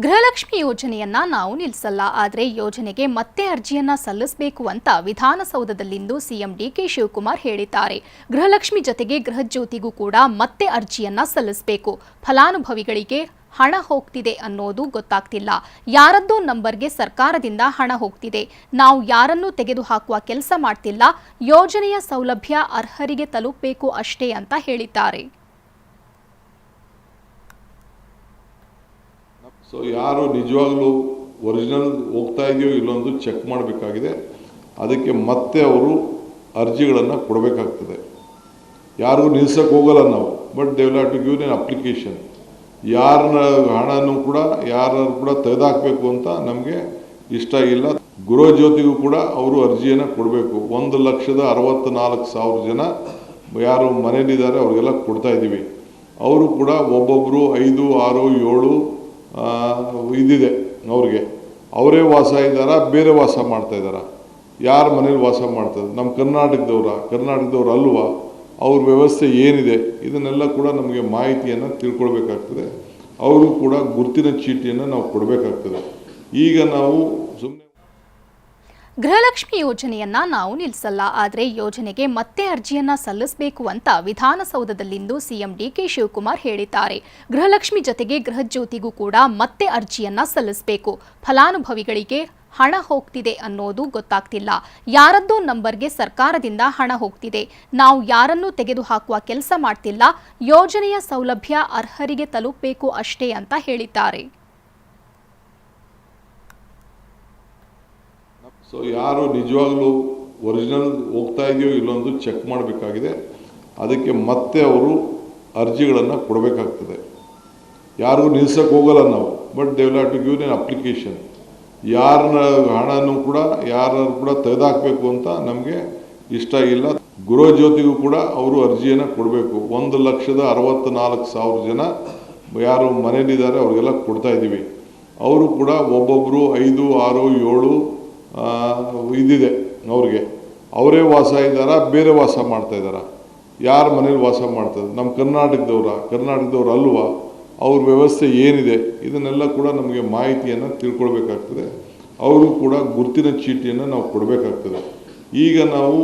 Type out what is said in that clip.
ಗೃಹಲಕ್ಷ್ಮಿ ಯೋಜನೆಯನ್ನ ನಾವು ನಿಲ್ಲಿಸಲ್ಲ, ಆದರೆ ಯೋಜನೆಗೆ ಮತ್ತೆ ಅರ್ಜಿಯನ್ನ ಸಲ್ಲಿಸಬೇಕು ಅಂತ ವಿಧಾನಸೌಧದಲ್ಲಿಂದು ಸಿಎಂ ಡಿಕೆ ಶಿವಕುಮಾರ್ ಹೇಳಿದ್ದಾರೆ. ಗೃಹಲಕ್ಷ್ಮಿ ಜೊತೆಗೆ ಗೃಹಜ್ಯೋತಿಗೂ ಕೂಡ ಮತ್ತೆ ಅರ್ಜಿಯನ್ನ ಸಲ್ಲಿಸಬೇಕು. ಫಲಾನುಭವಿಗಳಿಗೆ ಹಣ ಹೋಗ್ತಿದೆ ಅನ್ನೋದು ಗೊತ್ತಾಗ್ತಿಲ್ಲ. ಯಾರದ್ದೋ ನಂಬರ್ಗೆ ಸರ್ಕಾರದಿಂದ ಹಣ ಹೋಗ್ತಿದೆ. ನಾವು ಯಾರನ್ನೂ ತೆಗೆದುಹಾಕುವ ಕೆಲಸ ಮಾಡ್ತಿಲ್ಲ. ಯೋಜನೆಯ ಸೌಲಭ್ಯ ಅರ್ಹರಿಗೆ ತಲುಪಬೇಕು ಅಷ್ಟೇ ಅಂತ ಹೇಳಿದ್ದಾರೆ. ಸೊ ಯಾರು ನಿಜವಾಗ್ಲೂ ಒರಿಜಿನಲ್ ಹೋಗ್ತಾ ಇದೆಯೋ ಇಲ್ಲೊಂದು ಚೆಕ್ ಮಾಡಬೇಕಾಗಿದೆ. ಅದಕ್ಕೆ ಮತ್ತೆ ಅವರು ಅರ್ಜಿಗಳನ್ನು ಕೊಡಬೇಕಾಗ್ತದೆ. ಯಾರಿಗೂ ನಿಲ್ಸಕ್ಕೆ ಹೋಗಲ್ಲ ನಾವು, but they will have to give an application. ಯಾರನ್ನ ಹಣನೂ ಕೂಡ ಯಾರು ಕೂಡ ತೆಗೆದಾಕಬೇಕು ಅಂತ ನಮಗೆ ಇಷ್ಟ ಇಲ್ಲ. ಗೃಹಜ್ಯೋತಿಗೂ ಕೂಡ ಅವರು ಅರ್ಜಿಯನ್ನು ಕೊಡಬೇಕು. 1,64,000 ಜನ ಯಾರು ಮನೇಲಿದ್ದಾರೆ ಅವ್ರಿಗೆಲ್ಲ ಕೊಡ್ತಾ ಇದ್ದೀವಿ. ಅವರು ಕೂಡ ಒಬ್ಬೊಬ್ಬರು 5, 6, 7 ಇದಿದೆ ಅವ್ರಿಗೆ. ಅವರೇ ವಾಸ ಇದ್ದಾರಾ, ಬೇರೆ ವಾಸ ಮಾಡ್ತಾ ಇದ್ದಾರಾ, ಯಾರ ಮನೇಲಿ ವಾಸ ಮಾಡ್ತಾರೆ, ನಮ್ಮ ಕರ್ನಾಟಕದವ್ರು ಅಲ್ವಾ, ಅವ್ರ ವ್ಯವಸ್ಥೆ ಏನಿದೆ, ಇದನ್ನೆಲ್ಲ ಕೂಡ ನಮಗೆ ಮಾಹಿತಿಯನ್ನು ತಿಳ್ಕೊಳ್ಬೇಕಾಗ್ತದೆ. ಅವರು ಕೂಡ ಗುರುತಿನ ಚೀಟಿಯನ್ನು ನಾವು ಕೊಡಬೇಕಾಗ್ತದೆ. ಈಗ ನಾವು ಸುಮ್ಮನೆ ಗೃಹಲಕ್ಷ್ಮಿ ಯೋಜನೆಯನ್ನ ನಾವು ನಿಲ್ಲಿಸಲ್ಲ, ಆದರೆ ಯೋಜನೆಗೆ ಮತ್ತೆ ಅರ್ಜಿಯನ್ನ ಸಲ್ಲಿಸಬೇಕು ಅಂತ ವಿಧಾನಸೌಧದಲ್ಲಿಂದು ಸಿಎಂ ಡಿಕೆ ಶಿವಕುಮಾರ್ ಹೇಳಿದ್ದಾರೆ. ಗೃಹಲಕ್ಷ್ಮಿ ಜೊತೆಗೆ ಗೃಹಜ್ಯೋತಿಗೂ ಕೂಡ ಮತ್ತೆ ಅರ್ಜಿಯನ್ನ ಸಲ್ಲಿಸಬೇಕು. ಫಲಾನುಭವಿಗಳಿಗೆ ಹಣ ಹೋಗ್ತಿದೆ ಅನ್ನೋದು ಗೊತ್ತಾಗ್ತಿಲ್ಲ. ಯಾರದ್ದೋ ನಂಬರ್ಗೆ ಸರ್ಕಾರದಿಂದ ಹಣ ಹೋಗ್ತಿದೆ. ನಾವು ಯಾರನ್ನೂ ತೆಗೆದುಹಾಕುವ ಕೆಲಸ ಮಾಡ್ತಿಲ್ಲ. ಯೋಜನೆಯ ಸೌಲಭ್ಯ ಅರ್ಹರಿಗೆ ತಲುಪಬೇಕು ಅಷ್ಟೇ ಅಂತ ಹೇಳಿದ್ದಾರೆ. ಸೊ ಯಾರು ನಿಜವಾಗ್ಲೂ ಒರಿಜಿನಲ್ ಹೋಗ್ತಾ ಇದೆಯೋ ಇಲ್ಲೊಂದು ಚೆಕ್ ಮಾಡಬೇಕಾಗಿದೆ. ಅದಕ್ಕೆ ಮತ್ತೆ ಅವರು ಅರ್ಜಿಗಳನ್ನು ಕೊಡಬೇಕಾಗ್ತದೆ. ಯಾರಿಗೂ ನಿಲ್ಸಕ್ಕೆ ಹೋಗಲ್ಲ ನಾವು, but they will have to give an application. ಯಾರನ್ನ ಹಣನೂ ಕೂಡ ಯಾರು ಕೂಡ ತೆಗೆದಾಕಬೇಕು ಅಂತ ನಮಗೆ ಇಷ್ಟ ಇಲ್ಲ. ಗೃಹಜ್ಯೋತಿಗೂ ಕೂಡ ಅವರು ಅರ್ಜಿಯನ್ನು ಕೊಡಬೇಕು. 1,64,000 ಜನ ಯಾರು ಮನೇಲಿದ್ದಾರೆ ಅವ್ರಿಗೆಲ್ಲ ಕೊಡ್ತಾ ಇದ್ದೀವಿ. ಅವರು ಕೂಡ ಒಬ್ಬೊಬ್ಬರು 5, 6, 7 ಇದಿದೆ ಅವ್ರಿಗೆ. ಅವರೇ ವಾಸ ಇದ್ದಾರಾ, ಬೇರೆ ವಾಸ ಮಾಡ್ತಾ ಇದ್ದಾರಾ, ಯಾರ ಮನೇಲಿ ವಾಸ ಮಾಡ್ತಾರೆ, ನಮ್ಮ ಕರ್ನಾಟಕದವ್ರು ಅಲ್ವಾ, ಅವ್ರ ವ್ಯವಸ್ಥೆ ಏನಿದೆ, ಇದನ್ನೆಲ್ಲ ಕೂಡ ನಮಗೆ ಮಾಹಿತಿಯನ್ನು ತಿಳ್ಕೊಳ್ಬೇಕಾಗ್ತದೆ. ಅವರು ಕೂಡ ಗುರುತಿನ ಚೀಟಿಯನ್ನು ನಾವು ಕೊಡಬೇಕಾಗ್ತದೆ. ಈಗ ನಾವು